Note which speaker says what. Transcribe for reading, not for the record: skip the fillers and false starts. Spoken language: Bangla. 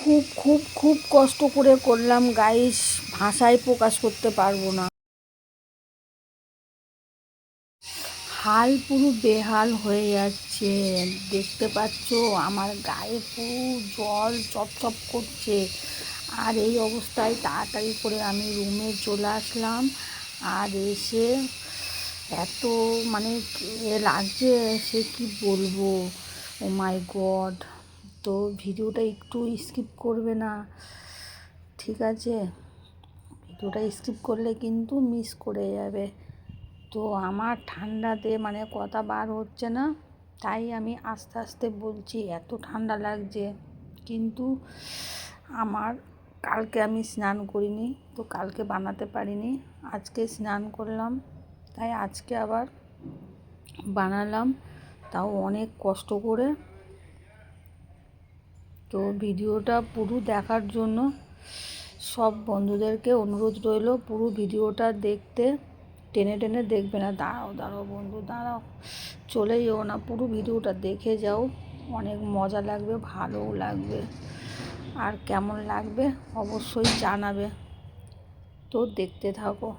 Speaker 1: খুব খুব খুব কষ্ট করে করলাম গাইস, ভাষায় প্রকাশ করতে পারবো না। হাল পুরো বেহাল হয়ে যাচ্ছে, দেখতে পাচ্ছ আমার গায়ে পুরো জল চপচপ করছে। আর এই অবস্থায় তাড়াতাড়ি করে আমি রুমে চলে আসলাম। আর এসে এত মানে লাগছে, সে কি বলবো। ও মাই গড। তো ভিডিওটা একটু স্কিপ করবে না, ঠিক আছে? ভিডিওটা স্কিপ করলে কিন্তু মিস করে যাবে। তো আমার ঠান্ডাতে মানে কথা বার হচ্ছে না, তাই আমি আস্তে আস্তে বলছি, এত ঠান্ডা লাগছে। কিন্তু আমার কালকে আমি স্নান করিনি, তো কালকে বানাতে পারিনি, আজকে স্নান করলাম, তাই আজকে আবার বানালাম, তাও অনেক কষ্ট করে। তো ভিডিওটা পুরো দেখার জন্য সব বন্ধুদেরকে অনুরোধ রইল পুরো ভিডিওটা দেখতে। টেনে টেনে দেখবে না, দাঁড়াও দাঁড়াও বন্ধু দাঁড়াও, চলে যেও না, পুরো ভিডিওটা দেখে যাও, অনেক মজা লাগবে, ভালোও লাগবে। আর কেমন লাগবে অবশ্যই জানাবে। তো দেখতে থাকো।